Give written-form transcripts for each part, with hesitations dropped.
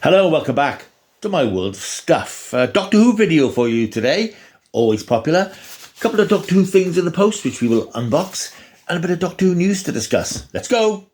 Hello, welcome back to my world of stuff. Doctor Who video for you today, always popular. A couple of Doctor Who things in the post which we will unbox, and a bit of Doctor Who news to discuss. Let's go!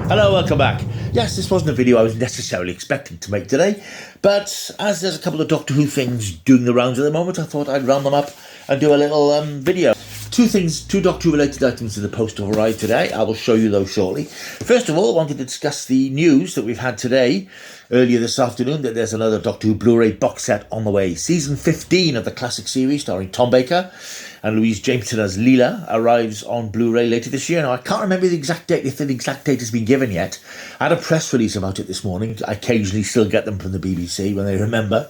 Hello, welcome back. Yes, this wasn't a video I was necessarily expecting to make today, but as there's a couple of Doctor Who things doing the rounds at the moment, I thought I'd round them up and do a little video. Two Doctor Who related items in the post have arrived today. I will show you those shortly. First of all, I wanted to discuss the news that we've had today, earlier this afternoon, that there's another Doctor Who Blu-Ray box set on the way. Season 15 of the classic series starring Tom Baker and Louise Jameson as Lilo arrives on Blu-ray later this year. Now, I can't remember the exact date, if the exact date has been given yet. I had a press release about it this morning. I occasionally still get them from the BBC when they remember.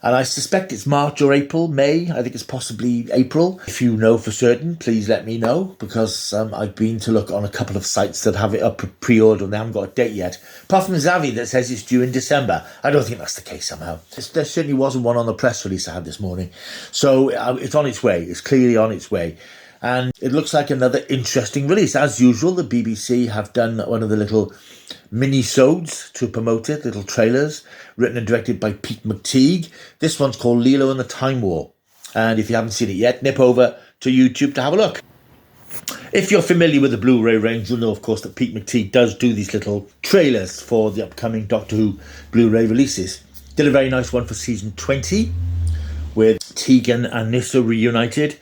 And I suspect it's March or April, May. I think it's possibly April. If you know for certain, please let me know, because I've been to look on a couple of sites that have it up pre-order and they haven't got a date yet. Apart from Zavi that says it's due in December. I don't think that's the case somehow. There certainly wasn't one on the press release I had this morning. So it's on its way. It's clearly on its way. And it looks like another interesting release. As usual, the BBC have done one of the little mini-sodes to promote it, little trailers, written and directed by Pete McTeague. This one's called Lilo the Time War. And if you haven't seen it yet, nip over to YouTube to have a look. If you're familiar with the Blu-ray range, you'll know, of course, that Pete McTeague does do these little trailers for the upcoming Doctor Who Blu-ray releases. Did a very nice one for season 20, with Tegan and Nyssa reunited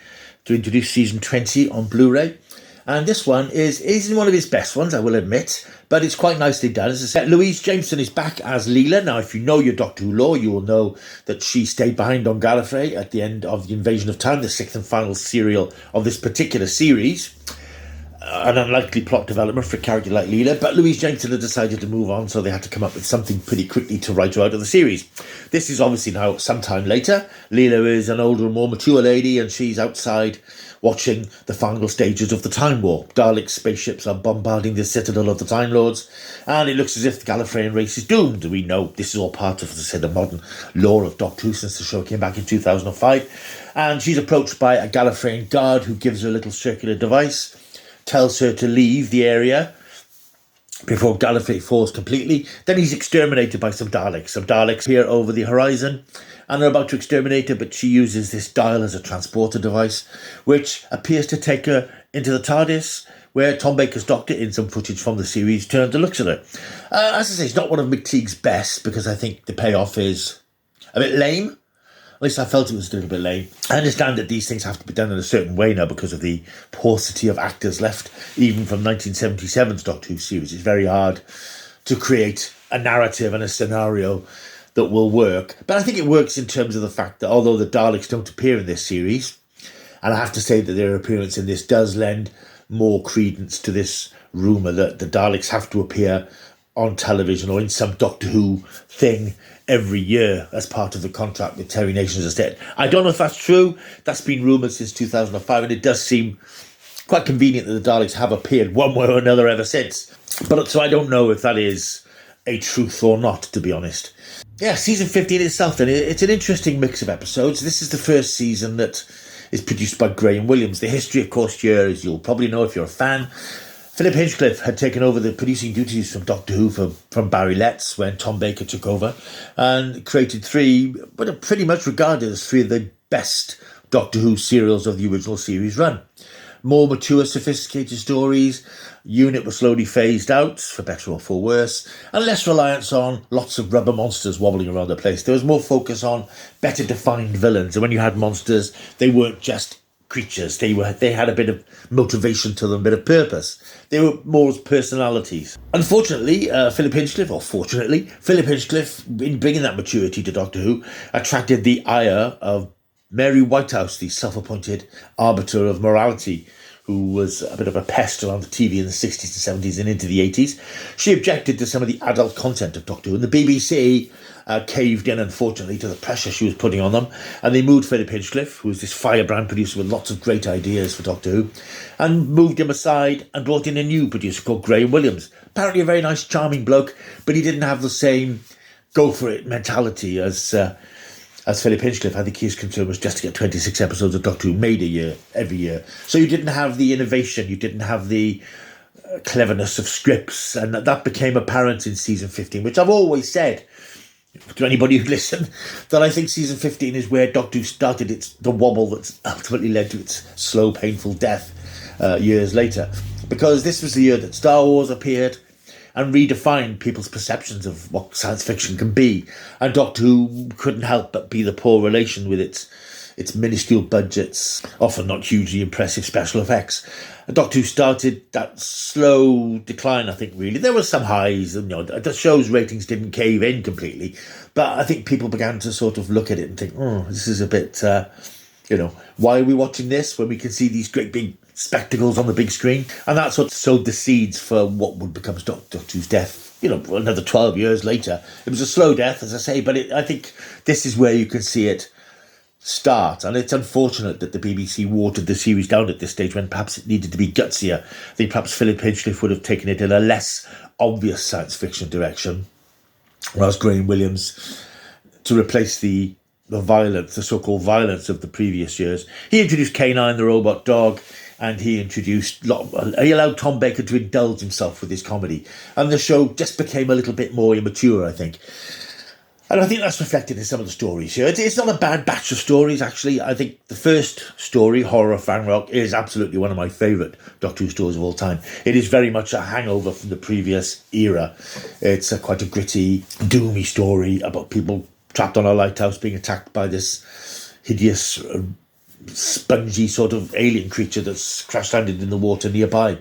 to introduce season 20 on Blu-ray. And this one isn't one of his best ones, I will admit, but it's quite nicely done. As I said, Louise Jameson is back as Lilo. Now, if you know your Doctor Who lore, you will know that she stayed behind on Gallifrey at the end of the Invasion of Time, the sixth and final serial of this particular series. An unlikely plot development for a character like Lilo, but Louise Jameson had decided to move on, so they had to come up with something pretty quickly to write her out of the series. This is obviously now sometime later. Lilo is an older and more mature lady, and she's outside watching the final stages of the Time War. Dalek spaceships are bombarding the citadel of the Time Lords, and it looks as if the Gallifreyan race is doomed. We know this is all part of, as I said, the modern lore of Doctor Who since the show came back in 2005. And she's approached by a Gallifreyan guard who gives her a little circular device, tells her to leave the area before Gallifrey falls completely. Then he's exterminated by some Daleks. Some Daleks appear over the horizon and are about to exterminate her, but she uses this dial as a transporter device, which appears to take her into the TARDIS, where Tom Baker's Doctor, in some footage from the series, turns and looks at her. As I say, it's not one of McTeague's best, because I think the payoff is a bit lame. At least I felt it was a little bit lame. I understand that these things have to be done in a certain way now because of the paucity of actors left, even from 1977's Doctor Who series. It's very hard to create a narrative and a scenario that will work. But I think it works in terms of the fact that although the Daleks don't appear in this series, and I have to say that their appearance in this does lend more credence to this rumour that the Daleks have to appear on television or in some Doctor Who thing every year as part of the contract with Terry Nations Estate. I don't know if that's true. That's been rumoured since 2005, and it does seem quite convenient that the Daleks have appeared one way or another ever since. But so I don't know if that is a truth or not, to be honest. Yeah, season 15 itself, then, it's an interesting mix of episodes. This is the first season that is produced by Graham Williams. The history, of course, here, as you'll probably know if you're a fan, Philip Hinchcliffe had taken over the producing duties from Doctor Who from Barry Letts when Tom Baker took over, and created three, but are pretty much regarded as three of the best Doctor Who serials of the original series run. More mature, sophisticated stories. Unit was slowly phased out, for better or for worse, and less reliance on lots of rubber monsters wobbling around the place. There was more focus on better defined villains, and when you had monsters, they weren't just creatures. They had a bit of motivation to them, a bit of purpose. They were more as personalities. Unfortunately, Philip Hinchcliffe, in bringing that maturity to Doctor Who, attracted the ire of Mary Whitehouse, the self-appointed arbiter of morality, who was a bit of a pest around the TV in the 60s and 70s and into the 80s. She objected to some of the adult content of Doctor Who, and the BBC caved in, unfortunately, to the pressure she was putting on them, and they moved Philip Hinchcliffe, who was this firebrand producer with lots of great ideas for Doctor Who, and moved him aside and brought in a new producer called Graham Williams. Apparently a very nice, charming bloke, but he didn't have the same go-for-it mentality as Philip Hinchcliffe. I think his concern was just to get 26 episodes of Doctor Who made a year, every year. So you didn't have the innovation, you didn't have the cleverness of scripts, and that became apparent in season 15, which I've always said to anybody who listened, that I think season 15 is where Doctor Who started the wobble that's ultimately led to its slow, painful death years later. Because this was the year that Star Wars appeared and redefined people's perceptions of what science fiction can be. And Doctor Who couldn't help but be the poor relation with its minuscule budgets, often not hugely impressive special effects. And Doctor Who started that slow decline, I think, really. There were some highs, and the show's ratings didn't cave in completely, but I think people began to sort of look at it and think, oh, this is a bit, why are we watching this when we can see these great big spectacles on the big screen? And that sort of sowed the seeds for what would become Doctor Who's death, another 12 years later. It was a slow death, as I say, but I think this is where you can see it start. And it's unfortunate that the BBC watered the series down at this stage when perhaps it needed to be gutsier. I think perhaps Philip Hinchcliffe would have taken it in a less obvious science fiction direction, whereas Graham Williams, to replace the violence, the so-called violence of the previous years, he introduced K9 the robot dog, and he allowed Tom Baker to indulge himself with his comedy. And the show just became a little bit more immature, I think. And I think that's reflected in some of the stories here. It's not a bad batch of stories, actually. I think the first story, Horror of Fang Rock, is absolutely one of my favourite Doctor Who stories of all time. It is very much a hangover from the previous era. It's quite a gritty, doomy story about people trapped on a lighthouse being attacked by this hideous, spongy sort of alien creature that's crash-landed in the water nearby.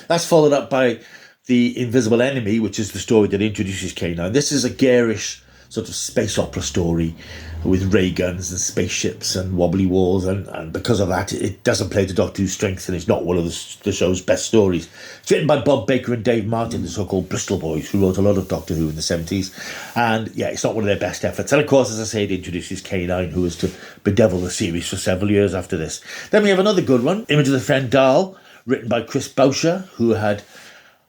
That's followed up by The Invisible Enemy, which is the story that introduces K9. This is a garish sort of space opera story with ray guns and spaceships and wobbly walls, and because of that, it doesn't play to Doctor Who's strengths, and it's not one of the show's best stories. It's written by Bob Baker and Dave Martin, the so-called Bristol boys, who wrote a lot of Doctor Who in the 70s, and yeah, it's not one of their best efforts. And of course, as I say, it introduces K9, who was to bedevil the series for several years after this. Then we have another good one, Image of the Fendal, written by Chris Boucher, who had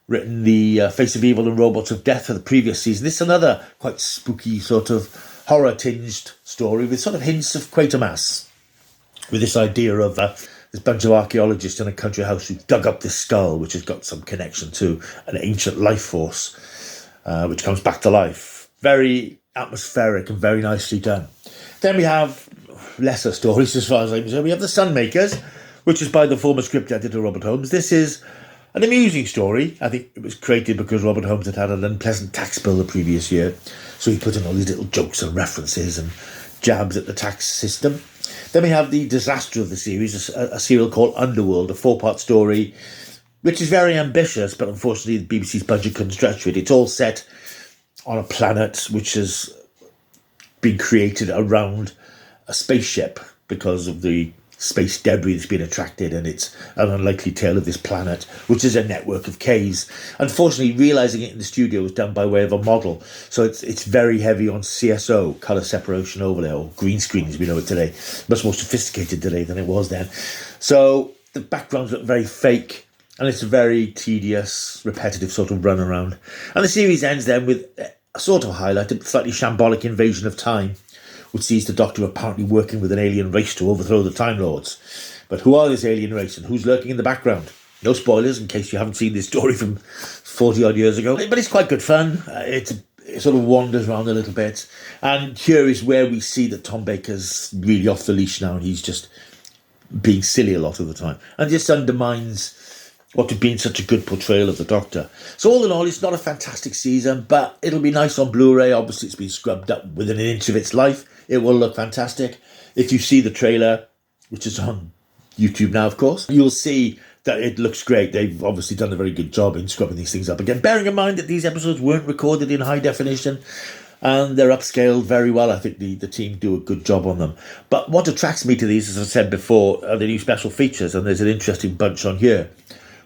written the Face of Evil and Robots of Death for the previous season. This is another quite spooky sort of horror-tinged story with sort of hints of Quatermass, with this idea of this bunch of archaeologists in a country house who dug up this skull, which has got some connection to an ancient life force, which comes back to life. Very atmospheric and very nicely done. Then we have lesser stories, as far as I'm concerned. We have The Sunmakers, which is by the former script editor Robert Holmes. This is an amusing story. I think it was created because Robert Holmes had had an unpleasant tax bill the previous year, so he put in all these little jokes and references and jabs at the tax system. Then we have the disaster of the series, a serial called Underworld, a 4-part story, which is very ambitious, but unfortunately the BBC's budget couldn't stretch it. It's all set on a planet which has been created around a spaceship because of the space debris that's been attracted, and it's an unlikely tale of this planet, which is a network of caves. Unfortunately, realising it in the studio was done by way of a model, so it's very heavy on CSO, colour separation overlay, or green screen as we know it today. Much more sophisticated today than it was then. So the backgrounds look very fake, and it's a very tedious, repetitive sort of run around. And the series ends then with a sort of highlight, a slightly shambolic invasion of time, which sees the Doctor apparently working with an alien race to overthrow the Time Lords. But who are this alien race and who's lurking in the background? No spoilers in case you haven't seen this story from 40-odd years ago. But it's quite good fun. It sort of wanders around a little bit. And here is where we see that Tom Baker's really off the leash now, and he's just being silly a lot of the time. And just undermines what had been such a good portrayal of the Doctor. So all in all, it's not a fantastic season, but it'll be nice on Blu-ray. Obviously, it's been scrubbed up within an inch of its life. It will look fantastic. If you see the trailer, which is on YouTube now, of course, you'll see that it looks great. They've obviously done a very good job in scrubbing these things up again, bearing in mind that these episodes weren't recorded in high definition. and they're upscaled very well. I think the team do a good job on them. But what attracts me to these, as I said before, are the new special features, and there's an interesting bunch on here.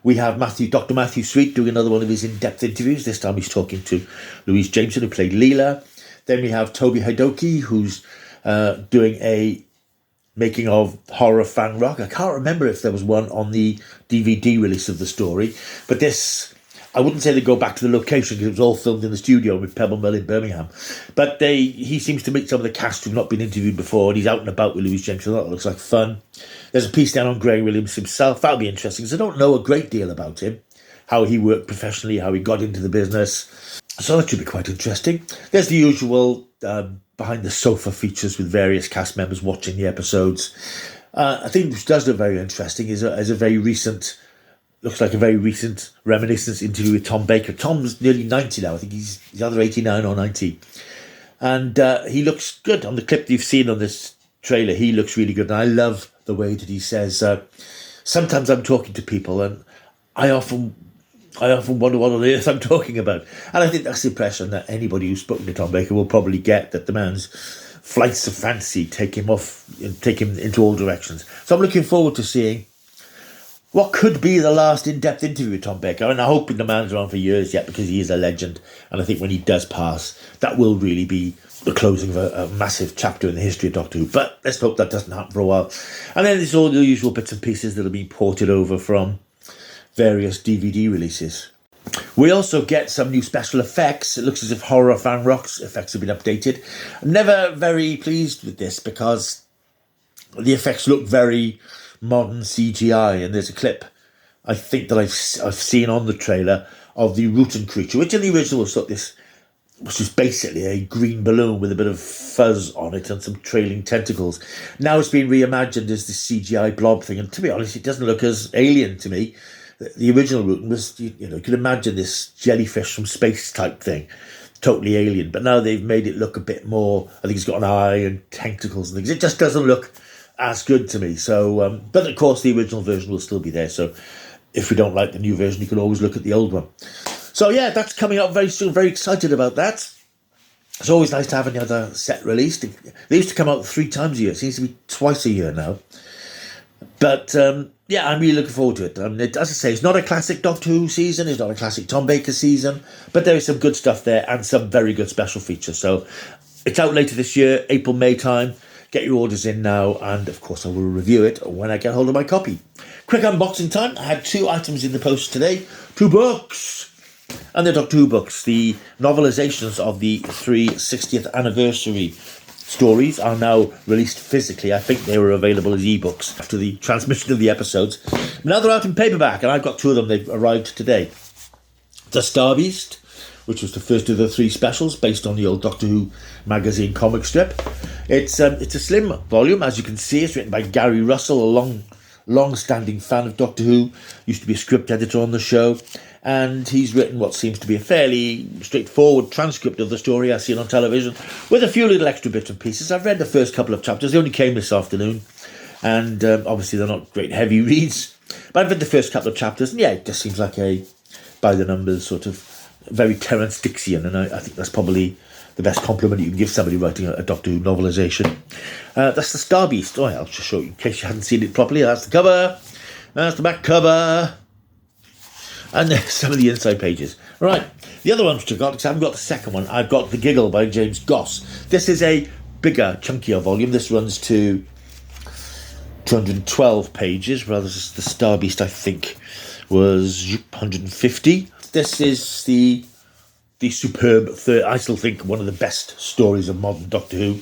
We have Dr. Matthew Sweet doing another one of his in-depth interviews. This time he's talking to Louise Jameson, who played Lila. Then we have Toby Hidoki, who's doing a making of Horror Fan Rock. I can't remember if there was one on the DVD release of the story, but this, I wouldn't say they go back to the location because it was all filmed in the studio with Pebble Mill in Birmingham. But he seems to meet some of the cast who've not been interviewed before, and he's out and about with Louise Jameson. That looks like fun. There's a piece down on Greg Williams himself. That'll be interesting because I don't know a great deal about him, how he worked professionally, how he got into the business. So that should be quite interesting. There's the usual behind the sofa features with various cast members watching the episodes. I think which does look very interesting is a very recent, looks like a very recent reminiscence interview with Tom Baker. Tom's nearly 90 now. I think he's either 89 or 90. And he looks good on the clip that you've seen on this trailer. He looks really good. And I love the way that he says, sometimes I'm talking to people and I often wonder what on earth I'm talking about. And I think that's the impression that anybody who's spoken to Tom Baker will probably get, that the man's flights of fancy take him into all directions. So I'm looking forward to seeing what could be the last in-depth interview with Tom Baker. And I'm hoping the man's around for years yet, because he is a legend. And I think when he does pass, that will really be the closing of a massive chapter in the history of Doctor Who. But let's hope that doesn't happen for a while. And then there's all the usual bits and pieces that are being ported over from various DVD releases. We also get some new special effects. It looks as if Horror Fan Rock's effects have been updated. I'm never very pleased with this because the effects look very modern CGI, and there's a clip I think that I've seen on the trailer of the Rutan creature, which in the original was which is basically a green balloon with a bit of fuzz on it and some trailing tentacles. Now it's been reimagined as this CGI blob thing, and to be honest, it doesn't look as alien to me. The original Rutan was, you could imagine this jellyfish from space type thing, totally alien. But now they've made it look a bit more, I think it's got an eye and tentacles and things. It just doesn't look as good to me. So, but of course the original version will still be there. So if we don't like the new version, you can always look at the old one. So yeah, that's coming up very soon. Very excited about that. It's always nice to have another set released. They used to come out 3 times a year. It seems to be twice a year now. But yeah, I'm really looking forward to it. As I say, it's not a classic Doctor Who season. It's not a classic Tom Baker season. But there is some good stuff there and some very good special features. So it's out later this year, April, May time. Get your orders in now. And of course, I will review it when I get hold of my copy. Quick unboxing time. I had 2 items in the post today. 2 books. And they're Doctor Who books. The novelizations of the 360th anniversary stories are now released physically. I think they were available as ebooks after the transmission of the episodes. Now they're out in paperback, and I've got 2 of them. They've arrived today. The Star Beast, which was the first of the 3 specials based on the old Doctor Who magazine comic strip. It's a slim volume, as you can see. It's written by Gary Russell, a long-standing fan of Doctor Who. Used to be a script editor on the show. And he's written what seems to be a fairly straightforward transcript of the story I've seen on television, with a few little extra bits and pieces. I've read the first couple of chapters. They only came this afternoon, and obviously they're not great heavy reads. But I've read the first couple of chapters, and yeah, it just seems like a by-the-numbers sort of very Terence Dicksian, and I think that's probably the best compliment you can give somebody writing a Doctor Who novelisation. That's the Star Beast. Oh, yeah, I'll just show you in case you hadn't seen it properly. That's the cover. That's the back cover. And there's some of the inside pages. Right, the other one which I've got, because I haven't got the second one, I've got The Giggle by James Goss. This is a bigger, chunkier volume. This runs to 212 pages, whereas the Star Beast, I think, was 150. This is the superb third, I still think, one of the best stories of modern Doctor Who.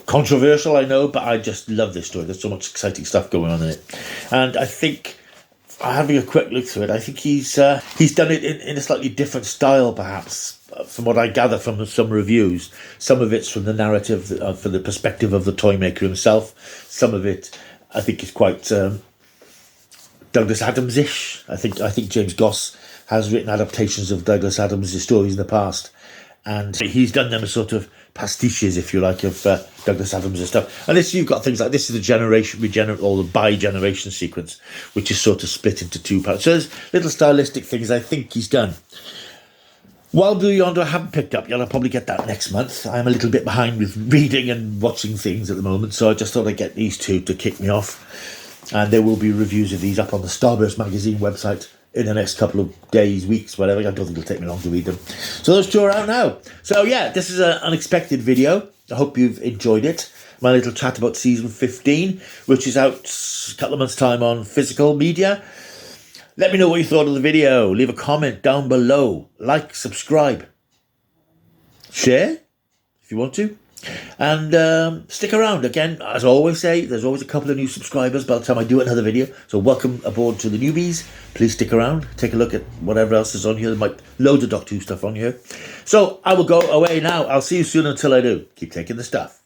Controversial, I know, but I just love this story. There's so much exciting stuff going on in it. And I think, having a quick look through it, I think he's done it in a slightly different style, perhaps, from what I gather from some reviews. Some of it's from the narrative, from the perspective of the Toymaker himself. Some of it, I think, is quite Douglas Adams-ish. I think James Goss has written adaptations of Douglas Adams' stories in the past, and he's done them as sort of pastiches, if you like, of Douglas Adams and stuff. And this, you've got things like this is the bi-generation sequence, which is sort of split into 2 parts. So there's little stylistic things I think he's done. While Blue Yonder I haven't picked up yet, I'll probably get that next month. I'm a little bit behind with reading and watching things at the moment, so I just thought I'd get these two to kick me off. And there will be reviews of these up on the Starburst magazine website in the next couple of days, weeks, whatever. I don't think it'll take me long to read them. So those two are out now. So yeah, this is an unexpected video. I hope you've enjoyed it. My little chat about season 15, which is out a couple of months' time on physical media. Let me know what you thought of the video. Leave a comment down below. Like, subscribe. Share, if you want to. And stick around. Again, as I always say, there's always a couple of new subscribers by the time I do another video. So welcome aboard to the newbies. Please stick around. Take a look at whatever else is on here. There might be loads of Doctor Who stuff on here. So I will go away now. I'll see you soon until I do. Keep taking the stuff.